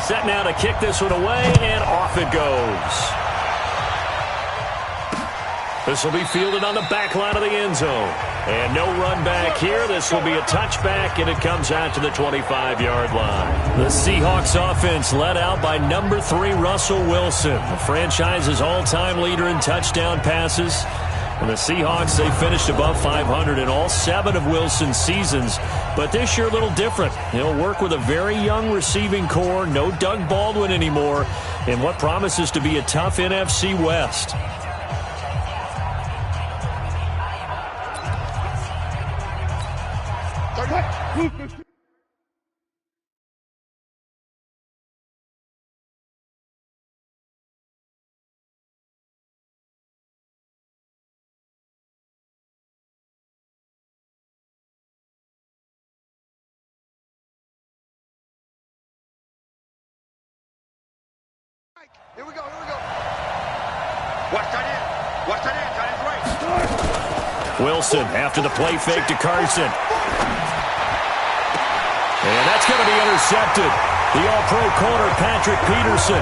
Set now to kick this one away, and off it goes. This will be fielded on the back line of the end zone. And no run back here. This will be a touchback, and it comes out to the 25-yard line. The Seahawks offense led out by number 3, Russell Wilson, the franchise's all-time leader in touchdown passes. And the Seahawks, they finished above 500 in all 7 of Wilson's seasons. But this year, a little different. He'll work with a very young receiving core. No Doug Baldwin anymore in what promises to be a tough NFC West. Here we go. Watch that in. Tight end's right. Wilson after the play fake to Carson. And that's going to be intercepted. The all-pro corner, Patrick Peterson.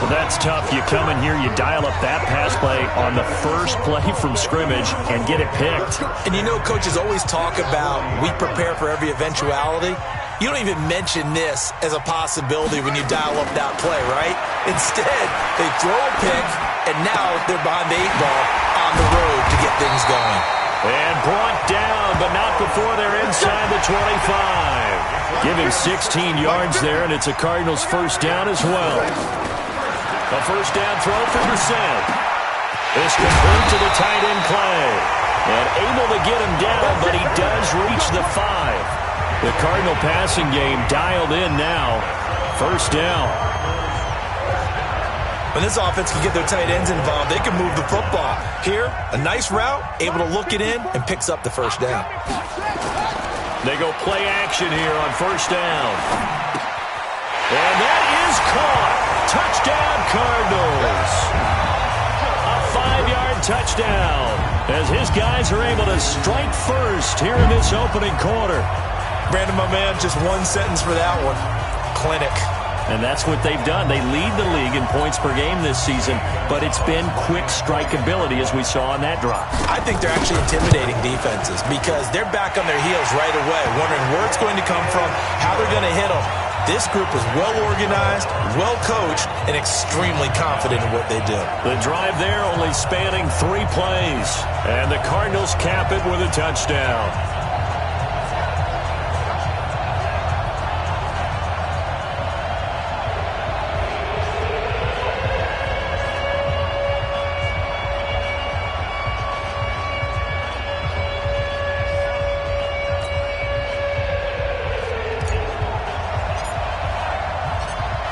Well, that's tough. You come in here, you dial up that pass play on the first play from scrimmage and get it picked. And you know, coaches always talk about we prepare for every eventuality. You don't even mention this as a possibility when you dial up that play, right? Instead, they throw a pick, and now they're behind the 8 ball on the road to get things going. And brought down, but not before they're inside the 25. Give him 16 yards there, and it's a Cardinals first down as well. A first down throw for Brissett. This complete to the tight end Clay. And able to get him down, but he does reach the 5. The Cardinal passing game dialed in now. First down. When this offense can get their tight ends involved, they can move the football. Here, a nice route, able to look it in, and picks up the first down. They go play action here on first down. And that is caught. Touchdown, Cardinals. A 5-yard touchdown as his guys are able to strike first here in this opening quarter. Brandon, my man, just one sentence for that one. Clinic. And that's what they've done. They lead the league in points per game this season, but it's been quick strikeability as we saw on that drive. I think they're actually intimidating defenses because they're back on their heels right away, wondering where it's going to come from, how they're going to hit them. This group is well organized, well coached, and extremely confident in what they do. The drive there only spanning 3 plays, and the Cardinals cap it with a touchdown.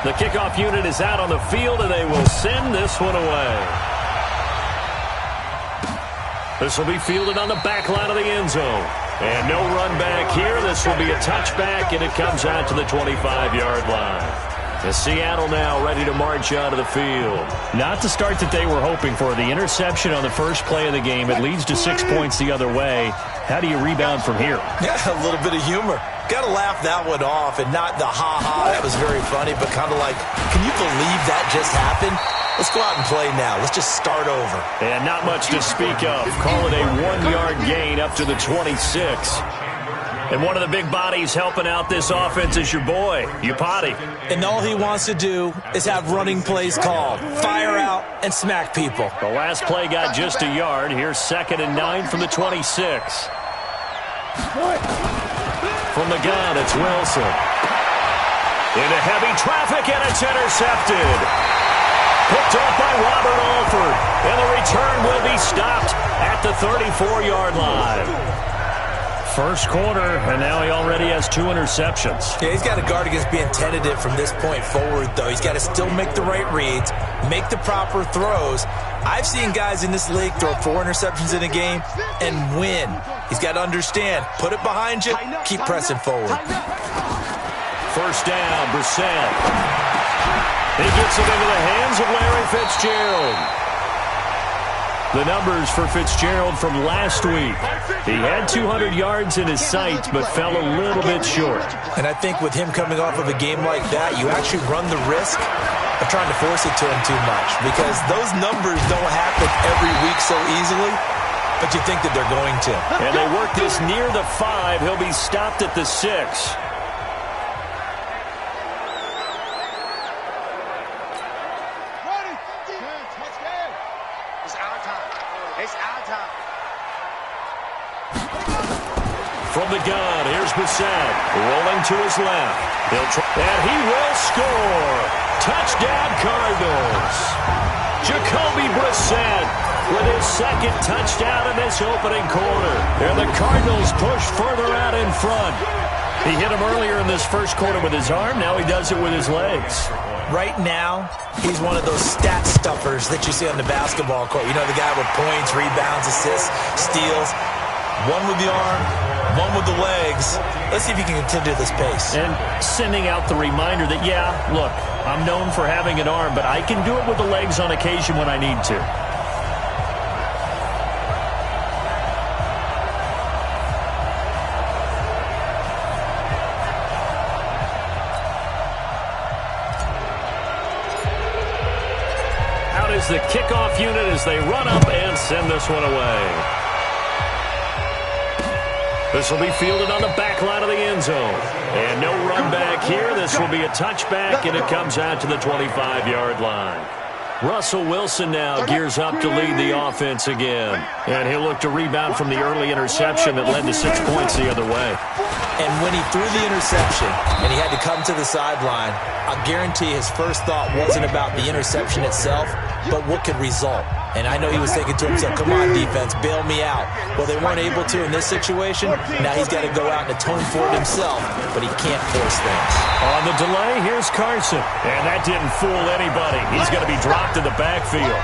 The kickoff unit is out on the field, and they will send this one away. This will be fielded on the back line of the end zone. And no run back here. This will be a touchback, and it comes out to the 25-yard line. To Seattle now ready to march out of the field. Not the start that they were hoping for. The interception on the first play of the game. It leads to 6 points the other way. How do you rebound from here? Yeah, a little bit of humor. Got to laugh that one off, and not the ha-ha, that was very funny, but kind of like, can you believe that just happened? Let's go out and play now. Let's just start over. And not much to speak of. Call it a 1-yard gain up to the 26. And one of the big bodies helping out this offense is your boy, Upati. And all he wants to do is have running plays called. Fire out and smack people. The last play got just a yard. Here's 2nd and 9 from the 26. From the gun, it's Wilson. Into heavy traffic, and it's intercepted. Picked up by Robert Alford. And the return will be stopped at the 34-yard line. First quarter, and now he already has 2 interceptions. Yeah, he's got to guard against being tentative from this point forward, though. He's got to still make the right reads, make the proper throws. I've seen guys in this league throw 4 interceptions in a game and win. He's got to understand, put it behind you, keep pressing forward. First down, Brissett. He gets it into the hands of Larry Fitzgerald. The numbers for Fitzgerald from last week. He had 200 yards in his sights, but fell a little bit short. And I think with him coming off of a game like that, you actually run the risk of trying to force it to him too much, because those numbers don't happen every week so easily, but you think that they're going to. And they work this near the 5. He'll be stopped at the 6. From the gun, here's Brissett, rolling to his left. And he will score. Touchdown, Cardinals. Jacoby Brissett with his second touchdown in this opening quarter. And the Cardinals push further out in front. He hit him earlier in this first quarter with his arm. Now he does it with his legs. Right now, he's one of those stat stuffers that you see on the basketball court. You know, the guy with points, rebounds, assists, steals. One with the arm, one with the legs. Let's see if he can continue this pace. And sending out the reminder that, yeah, look, I'm known for having an arm, but I can do it with the legs on occasion when I need to. Out is the kickoff unit as they run up and send this one away. This will be fielded on the back line of the end zone. And no run back here. This will be a touchback, and it comes out to the 25-yard line. Russell Wilson now gears up to lead the offense again. And he'll look to rebound from the early interception that led to 6 points the other way. And when he threw the interception and he had to come to the sideline, I guarantee his first thought wasn't about the interception itself, but what could result. And I know he was thinking to himself, come on, defense, bail me out. Well, they weren't able to in this situation. Now he's got to go out and atone for it himself, but he can't force things. On the delay, here's Carson. And that didn't fool anybody. He's going to be dropped in the backfield.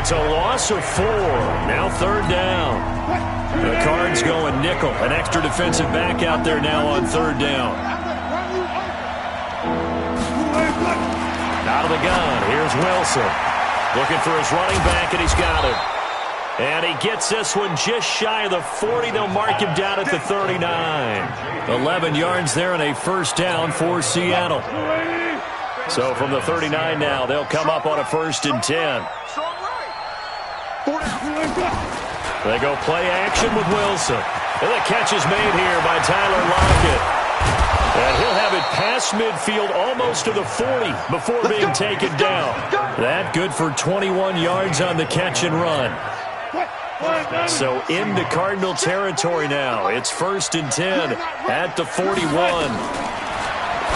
It's a loss of 4. Now 3rd down. The Cards going nickel. An extra defensive back out there now on 3rd down. Out of the gun, here's Wilson. Looking for his running back, and he's got him. And he gets this one just shy of the 40. They'll mark him down at the 39. 11 yards there and a first down for Seattle. So from the 39 now, they'll come up on a 1st and 10. They go play action with Wilson. And the catch is made here by Tyler Lockett. And he'll have it past midfield almost to the 40 before being taken down. That good for 21 yards on the catch and run. So into Cardinal territory now. It's 1st and 10 at the 41.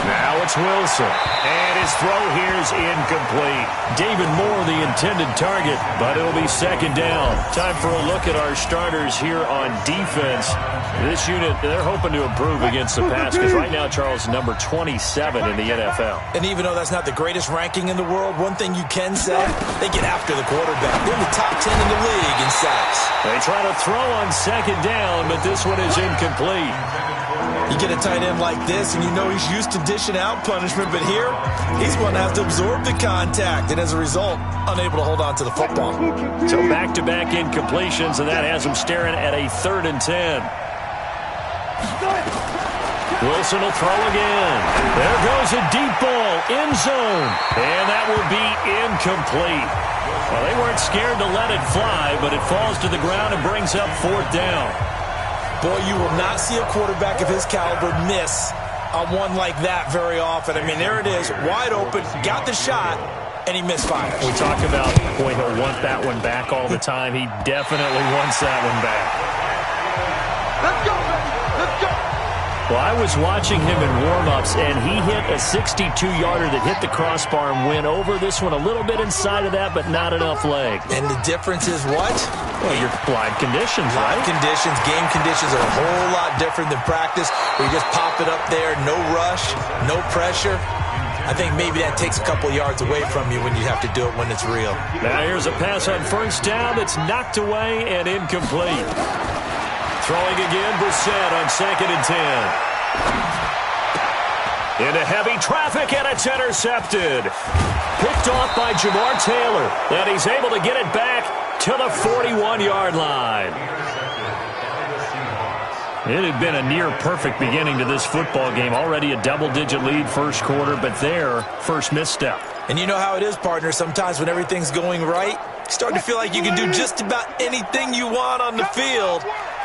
Now it's Wilson. And his throw here is incomplete. David Moore, the intended target, but it'll be 2nd down. Time for a look at our starters here on defense. This unit, they're hoping to improve against the pass because right now, Charles, number 27 in the NFL. And even though that's not the greatest ranking in the world, one thing you can say, they get after the quarterback. They're in the top 10 in the league in sacks. They try to throw on 2nd down, but this one is incomplete. You get a tight end like this, and you know he's used to dishing out punishment, but here, he's going to have to absorb the contact, and as a result, unable to hold on to the football. So back-to-back incompletions, and that has him staring at a 3rd and 10. Wilson will throw again. There goes a deep ball, end zone, and that will be incomplete. Well, they weren't scared to let it fly, but it falls to the ground and brings up 4th down. Boy, you will not see a quarterback of his caliber miss on one like that very often. I mean, there it is, wide open, got the shot, and he misfired. We talk about, boy, he'll want that one back all the time. He definitely wants that one back. Let's go, baby. Let's go. Well, I was watching him in warm-ups, and he hit a 62-yarder that hit the crossbar and went over this one a little bit inside of that, but not enough leg. And the difference is what? Well, your live conditions, right? Live conditions, game conditions are a whole lot different than practice, where you just pop it up there, no rush, no pressure. I think maybe that takes a couple yards away from you when you have to do it when it's real. Now here's a pass on 1st down that's knocked away and incomplete. Throwing again, Brissett on 2nd and 10. Into heavy traffic, and it's intercepted. Picked off by Jamar Taylor. And he's able to get it back to the 41-yard line. It had been a near-perfect beginning to this football game. Already a double-digit lead first quarter, but their first misstep. And you know how it is, partner. Sometimes when everything's going right, you start to feel like you can do just about anything you want on the field.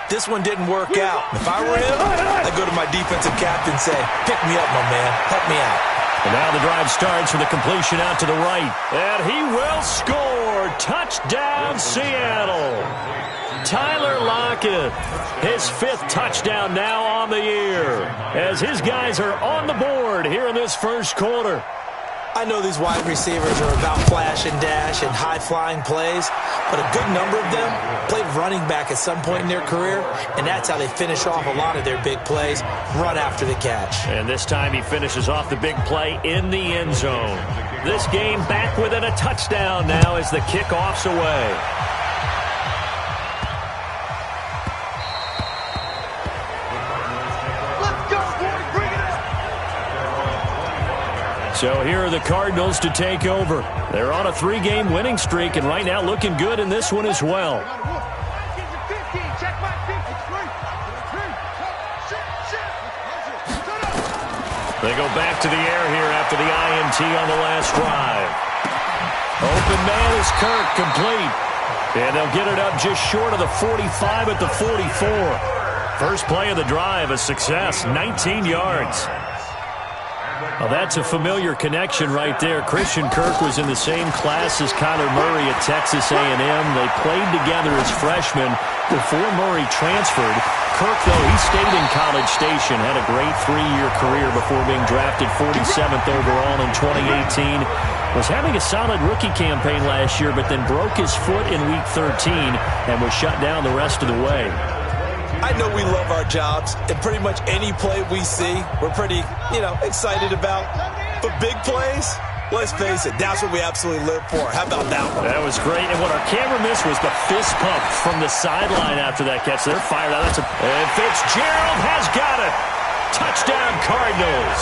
This one didn't work out. If I were him, I'd go to my defensive captain and say, pick me up, my man. Help me out. And now the drive starts with a completion out to the right. And he will score. Touchdown, Seattle. Tyler Lockett, his 5th touchdown now on the year, as his guys are on the board here in this first quarter. I know these wide receivers are about flash and dash and high-flying plays, but a good number of them played running back at some point in their career, and that's how they finish off a lot of their big plays, run after the catch. And this time he finishes off the big play in the end zone. This game back within a touchdown now as the kickoff's away. So here are the Cardinals to take over. They're on a 3-game winning streak, and right now looking good in this one as well. They go back to the air here after the INT on the last drive. Open man is Kirk, complete. And they'll get it up just short of the 45 at the 44. First play of the drive, a success, 19 yards. Well, that's a familiar connection right there. Christian Kirk was in the same class as Kyler Murray at Texas A&M. They played together as freshmen before Murray transferred. Kirk, though, he stayed in College Station, had a great 3-year career before being drafted 47th overall in 2018. Was having a solid rookie campaign last year, but then broke his foot in Week 13 and was shut down the rest of the way. I know we love our jobs, and pretty much any play we see, we're pretty, excited about. But big plays, let's face it, that's what we absolutely live for. How about that one? That was great, and what our camera missed was the fist pump from the sideline after that catch. They're fired out. And Fitzgerald has got it. Touchdown, Cardinals.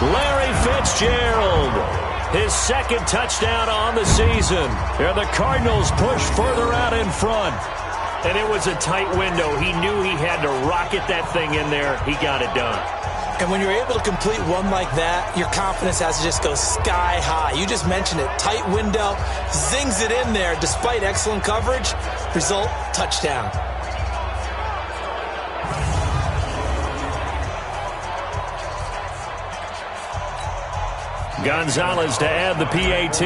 Larry Fitzgerald, his 2nd touchdown on the season. And the Cardinals push further out in front. And it was a tight window. He knew he had to rocket that thing in there. He got it done. And when you're able to complete one like that, your confidence has to just go sky high. You just mentioned it. Tight window, zings it in there despite excellent coverage. Result, touchdown. Gonzalez to add the PAT.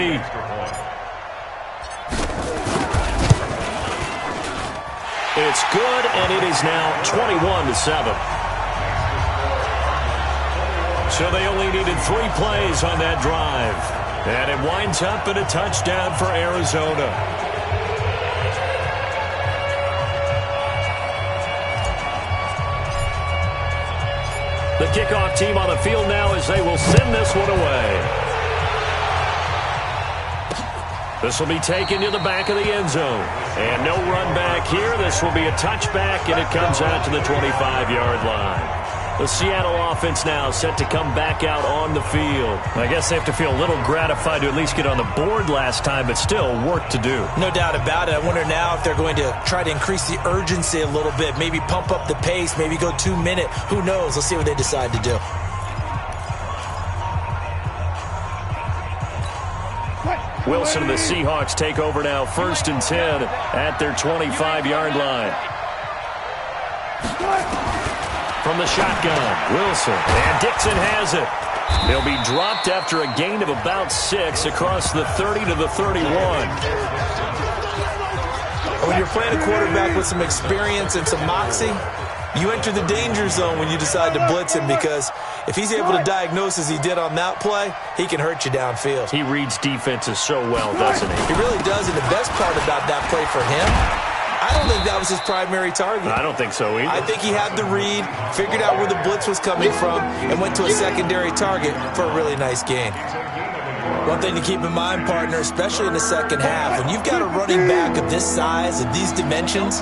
It's good, and it is now 21-7. So they only needed 3 plays on that drive. And it winds up in a touchdown for Arizona. The kickoff team on the field now as they will send this one away. This will be taken to the back of the end zone. And no run back here. This will be a touchback, and it comes out to the 25-yard line. The Seattle offense now set to come back out on the field. I guess they have to feel a little gratified to at least get on the board last time, but still work to do. No doubt about it. I wonder now if they're going to try to increase the urgency a little bit, maybe pump up the pace, maybe go 2-minute. Who knows? Let's see what they decide to do. Wilson and the Seahawks take over now, 1st and 10 at their 25-yard line. From the shotgun, Wilson, and Dixon has it. He'll be dropped after a gain of about 6 across the 30 to the 31. When you're playing a quarterback with some experience and some moxie, you enter the danger zone when you decide to blitz him, because if he's able to diagnose as he did on that play, he can hurt you downfield. He reads defenses so well, doesn't he? He really does, and the best part about that play for him, I don't think that was his primary target. I don't think so either. I think he had the read, figured out where the blitz was coming from, and went to a secondary target for a really nice gain. One thing to keep in mind, partner, especially in the second half, when you've got a running back of this size, of these dimensions,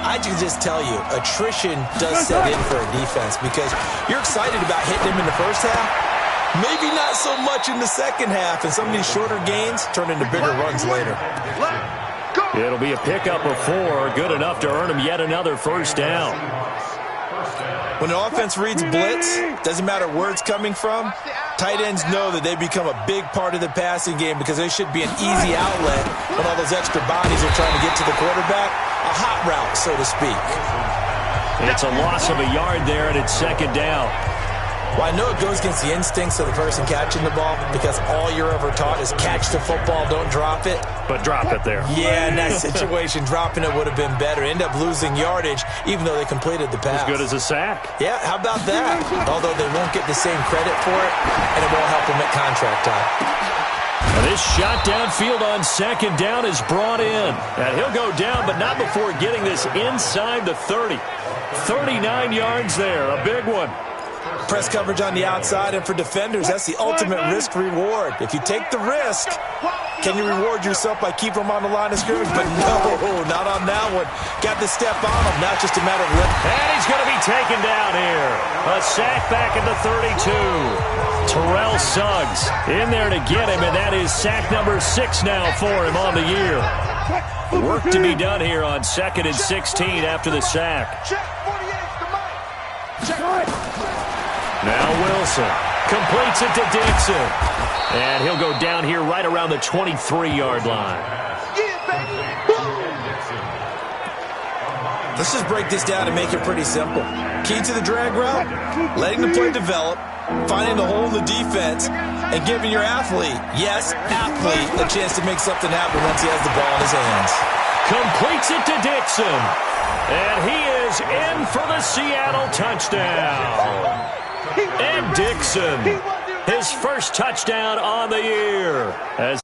I can just tell you, attrition does set in for a defense, because you're excited about hitting him in the first half, Maybe not so much in the second half, and some of these shorter gains turn into bigger runs later. It'll be a pickup of 4, good enough to earn him yet another first down. When the offense reads blitz, doesn't matter where it's coming from, tight ends know that they become a big part of the passing game because they should be an easy outlet when all those extra bodies are trying to get to the quarterback. A hot route, so to speak. It's a loss of a yard there, and it's second down. Well, I know it goes against the instincts of the person catching the ball because all you're ever taught is catch the football, don't drop it. But drop it there. Yeah, in that situation, dropping it would have been better. End up losing yardage, even though they completed the pass. As good as a sack. Yeah, how about that? Although they won't get the same credit for it, and it won't help them at contract time. And this shot downfield on second down is brought in. And he'll go down, but not before getting this inside the 30. 39 yards there, a big one. Press coverage on the outside, and for defenders, that's the ultimate risk-reward. If you take the risk, can you reward yourself by keeping them on the line of scrimmage? But no, not on that one. Got to step on them, not just a matter of lift. And he's going to be taken down here. A sack back at the 32. Terrell Suggs in there to get him, and that is sack number 6 now for him on the year. Work to be done here on 2nd and 16 after the sack. Now Wilson completes it to Dixon. And he'll go down here right around the 23-yard line. Let's just break this down and make it pretty simple. Key to the drag route, letting the play develop, finding the hole in the defense, and giving your athlete, yes, athlete, a chance to make something happen once he has the ball in his hands. Completes it to Dixon. And he is in for the Seattle touchdown. And Dixon, his first touchdown on the year. As